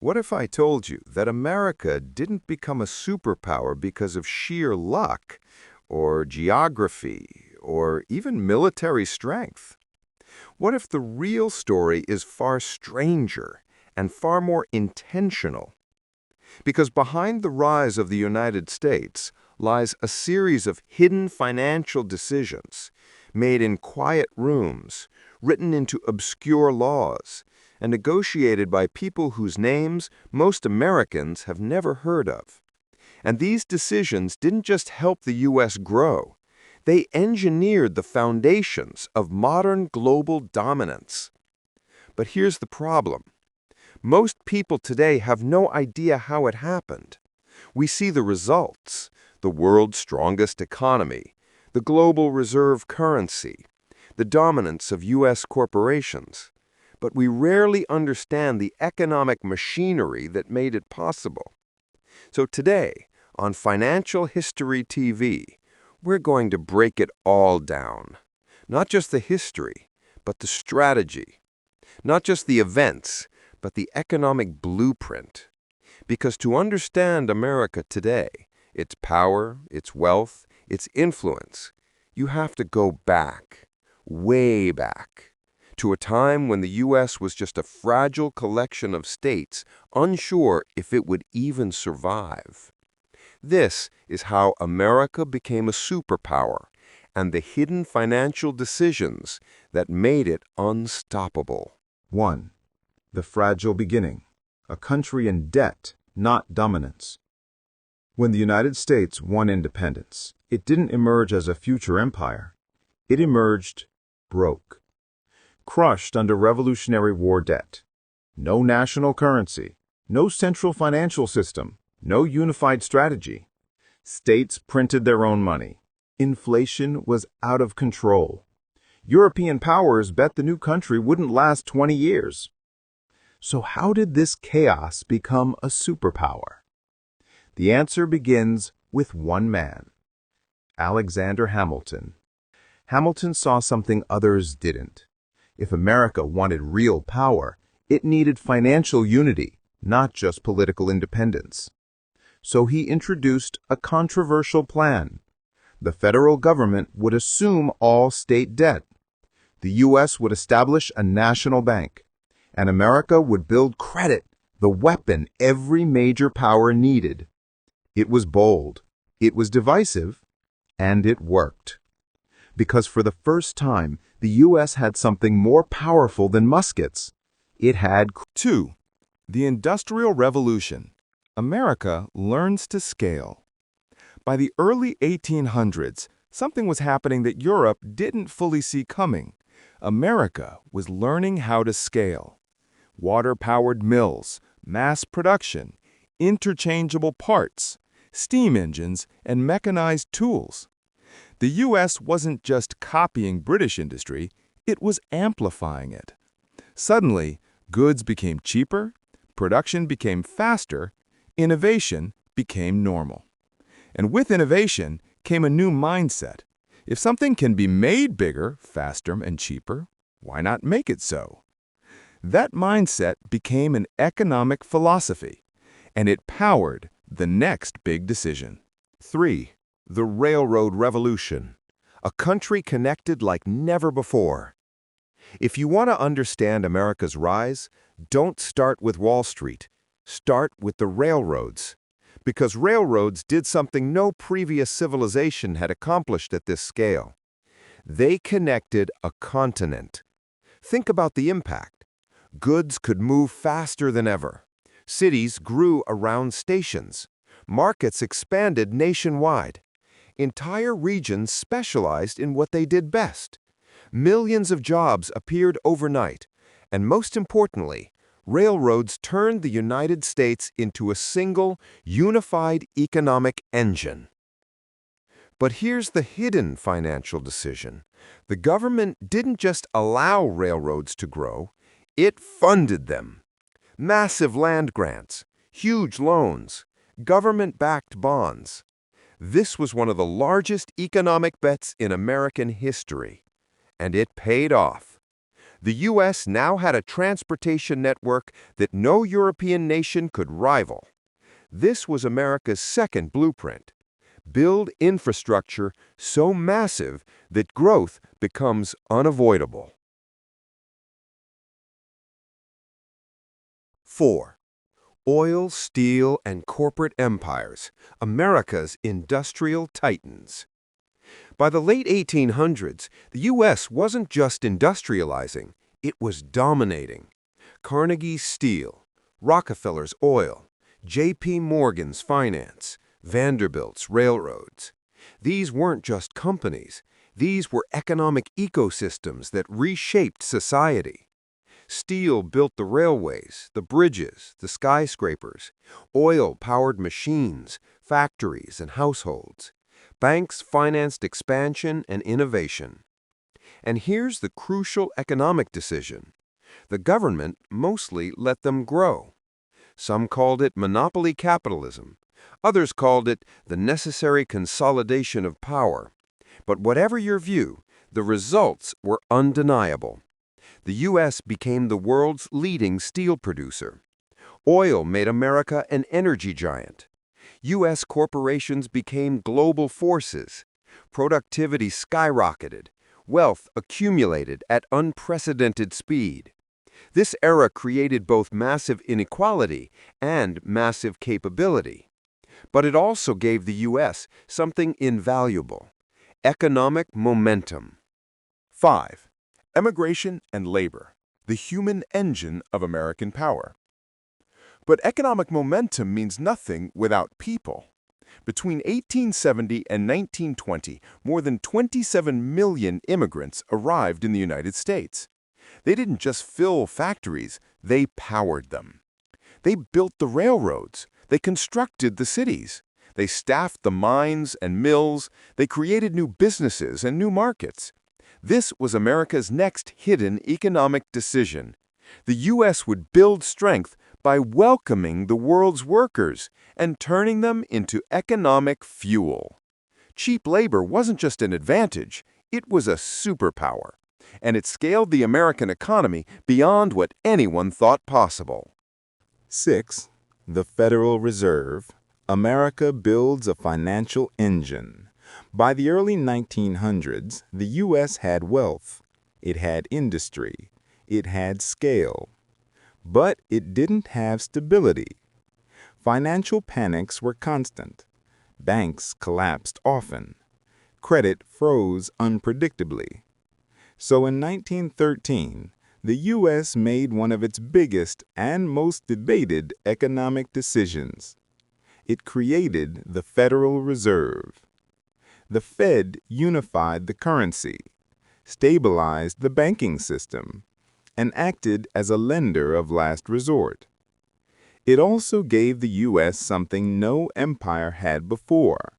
What if I told you that America didn't become a superpower because of sheer luck, or geography, or even military strength? What if the real story is far stranger and far more intentional? Because behind the rise of the United States lies a series of hidden financial decisions made in quiet rooms, written into obscure laws, and negotiated by people whose names most Americans have never heard of. And these decisions didn't just help the U.S. grow, they engineered the foundations of modern global dominance. But here's the problem. Most people today have no idea how it happened. We see the results: the world's strongest economy, the global reserve currency, the dominance of U.S. corporations. But we rarely understand the economic machinery that made it possible. So today, on Financial History TV, we're going to break it all down. Not just the history, but the strategy. Not just the events, but the economic blueprint. Because to understand America today, its power, its wealth, its influence, you have to go back, way back, to a time when the U.S. was just a fragile collection of states, unsure if it would even survive. This is how America became a superpower, and the hidden financial decisions that made it unstoppable. 1. The fragile beginning. A country in debt, not dominance. When the United States won independence, it didn't emerge as a future empire. It emerged broke, crushed under Revolutionary War debt. No national currency, no central financial system, no unified strategy. States printed their own money. Inflation was out of control. European powers bet the new country wouldn't last 20 years. So how did this chaos become a superpower? The answer begins with one man, Alexander Hamilton. Hamilton saw something others didn't. If America wanted real power, it needed financial unity, not just political independence. So he introduced a controversial plan. The federal government would assume all state debt. The U.S. would establish a national bank, and America would build credit, the weapon every major power needed. It was bold, it was divisive, and it worked. Because for the first time, the U.S. had something more powerful than muskets. It had 2. The Industrial Revolution. America learns to scale. By the early 1800s, something was happening that Europe didn't fully see coming. America was learning how to scale. Water-powered mills, mass production, interchangeable parts, steam engines, and mechanized tools. The U.S. wasn't just copying British industry, it was amplifying it. Suddenly, goods became cheaper, production became faster, innovation became normal. And with innovation came a new mindset. If something can be made bigger, faster, and cheaper, why not make it so? That mindset became an economic philosophy, and it powered the next big decision. 3. The Railroad Revolution. A country connected like never before. If you want to understand America's rise, don't start with Wall Street. Start with the railroads. Because railroads did something no previous civilization had accomplished at this scale. They connected a continent. Think about the impact. Goods could move faster than ever. Cities grew around stations. Markets expanded nationwide. Entire regions specialized in what they did best. Millions of jobs appeared overnight. And most importantly, railroads turned the United States into a single, unified economic engine. But here's the hidden financial decision. The government didn't just allow railroads to grow, it funded them. Massive land grants, huge loans, government-backed bonds. This was one of the largest economic bets in American history. And it paid off. The U.S. now had a transportation network that no European nation could rival. This was America's second blueprint. Build infrastructure so massive that growth becomes unavoidable. 4. Oil, steel, and corporate empires, America's industrial titans. By the late 1800s, the U.S. wasn't just industrializing, it was dominating. Carnegie's steel, Rockefeller's oil, J.P. Morgan's finance, Vanderbilt's railroads. These weren't just companies, these were economic ecosystems that reshaped society. Steel built the railways, the bridges, the skyscrapers. Oil powered machines, factories, and households. Banks financed expansion and innovation. And here's the crucial economic decision. The government mostly let them grow. Some called it monopoly capitalism. Others called it the necessary consolidation of power. But whatever your view, the results were undeniable. The U.S. became the world's leading steel producer. Oil made America an energy giant. U.S. corporations became global forces. Productivity skyrocketed. Wealth accumulated at unprecedented speed. This era created both massive inequality and massive capability. But it also gave the U.S. something invaluable: economic momentum. 5. Immigration and labor, the human engine of American power. But economic momentum means nothing without people. Between 1870 and 1920, more than 27 million immigrants arrived in the United States. They didn't just fill factories, they powered them. They built the railroads, they constructed the cities, they staffed the mines and mills, they created new businesses and new markets. This was America's next hidden economic decision. The U.S. would build strength by welcoming the world's workers and turning them into economic fuel. Cheap labor wasn't just an advantage, it was a superpower, and it scaled the American economy beyond what anyone thought possible. 6. The Federal Reserve. America builds a financial engine. By the early 1900s, the U.S. had wealth, it had industry, it had scale. But it didn't have stability. Financial panics were constant. Banks collapsed often. Credit froze unpredictably. So in 1913, the U.S. made one of its biggest and most debated economic decisions. It created the Federal Reserve. The Fed unified the currency, stabilized the banking system, and acted as a lender of last resort. It also gave the U.S. something no empire had before: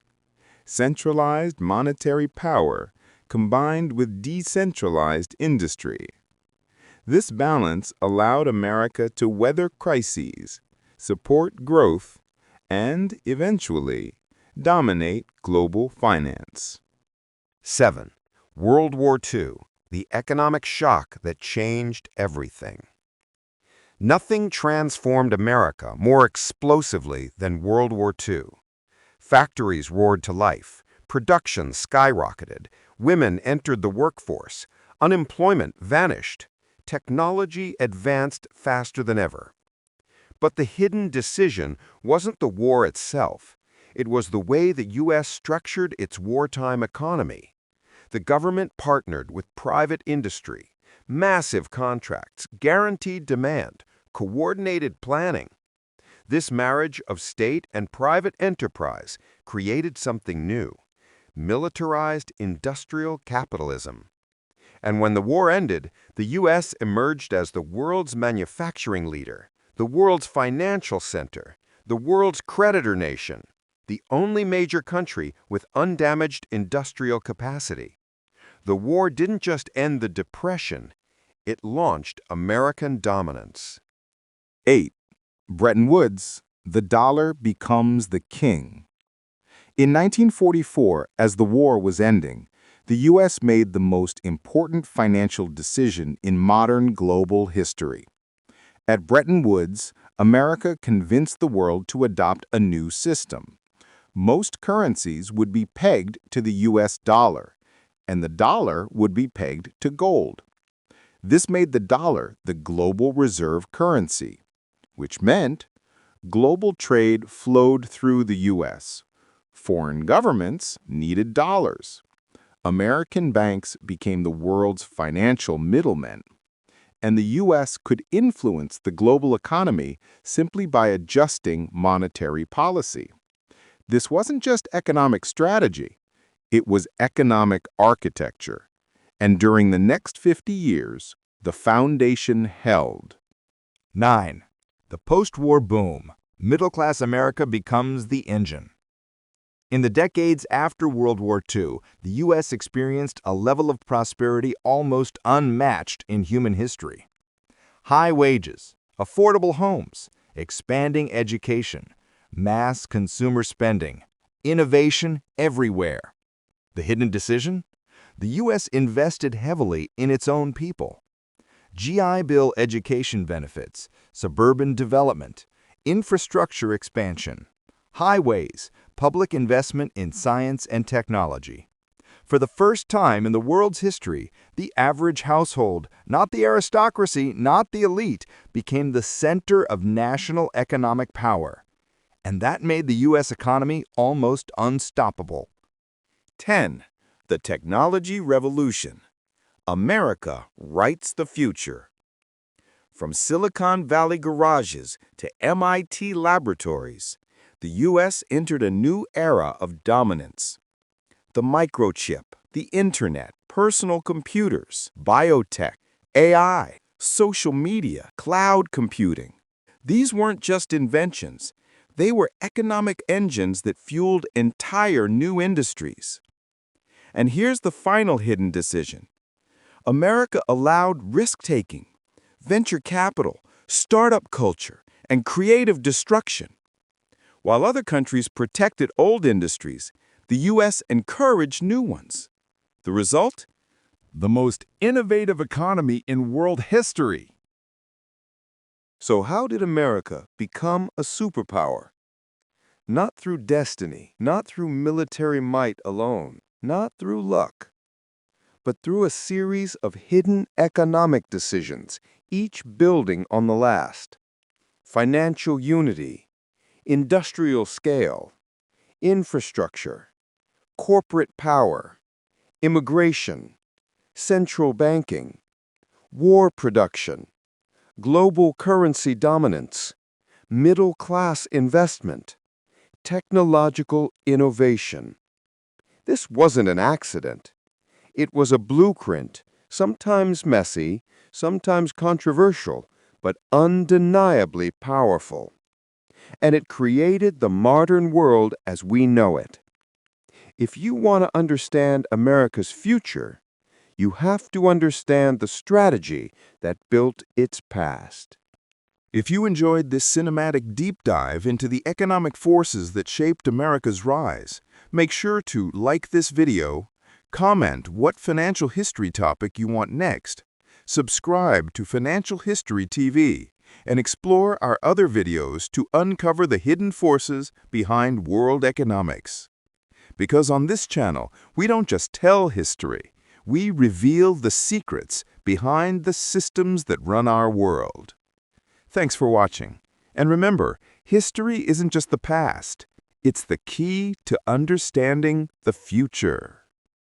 centralized monetary power combined with decentralized industry. This balance allowed America to weather crises, support growth, and, eventually, dominate global finance. 7. World War II, the economic shock that changed everything. Nothing transformed America more explosively than World War II. Factories roared to life, production skyrocketed, women entered the workforce, unemployment vanished, technology advanced faster than ever. But the hidden decision wasn't the war itself. It was the way the U.S. structured its wartime economy. The government partnered with private industry, massive contracts, guaranteed demand, coordinated planning. This marriage of state and private enterprise created something new: militarized industrial capitalism. And when the war ended, the U.S. emerged as the world's manufacturing leader, the world's financial center, the world's creditor nation, the only major country with undamaged industrial capacity. The war didn't just end the Depression, it launched American dominance. 8. Bretton Woods. The dollar becomes the king. In 1944, as the war was ending, the U.S. made the most important financial decision in modern global history. At Bretton Woods, America convinced the world to adopt a new system. Most currencies would be pegged to the U.S. dollar, and the dollar would be pegged to gold. This made the dollar the global reserve currency, which meant global trade flowed through the U.S. Foreign governments needed dollars. American banks became the world's financial middlemen, and the U.S. could influence the global economy simply by adjusting monetary policy. This wasn't just economic strategy, it was economic architecture. And during the next 50 years, the foundation held. 9. The post-war boom. Middle-class America becomes the engine. In the decades after World War II, the U.S. experienced a level of prosperity almost unmatched in human history. High wages, affordable homes, expanding education, mass consumer spending, innovation everywhere. The hidden decision? The U.S. invested heavily in its own people. GI Bill education benefits, suburban development, infrastructure expansion, highways, public investment in science and technology. For the first time in the world's history, the average household, not the aristocracy, not the elite, became the center of national economic power. And that made the U.S. economy almost unstoppable. 10. The technology revolution. America writes the future. From Silicon Valley garages to MIT laboratories, the U.S. entered a new era of dominance. The microchip, the internet, personal computers, biotech, AI, social media, cloud computing. These weren't just inventions. They were economic engines that fueled entire new industries. And here's the final hidden decision. America allowed risk-taking, venture capital, startup culture, and creative destruction. While other countries protected old industries, the U.S. encouraged new ones. The result? The most innovative economy in world history. So how did America become a superpower? Not through destiny, not through military might alone, not through luck, but through a series of hidden economic decisions, each building on the last. Financial unity, industrial scale, infrastructure, corporate power, immigration, central banking, war production, global currency dominance, middle-class investment, technological innovation. This wasn't an accident. It was a blueprint, sometimes messy, sometimes controversial, but undeniably powerful. And it created the modern world as we know it. If you want to understand America's future, you have to understand the strategy that built its past. If you enjoyed this cinematic deep dive into the economic forces that shaped America's rise, make sure to like this video, comment what financial history topic you want next, subscribe to Financial History TV, and explore our other videos to uncover the hidden forces behind world economics. Because on this channel, we don't just tell history, we reveal the secrets behind the systems that run our world. Thanks for watching. And remember, history isn't just the past, it's the key to understanding the future.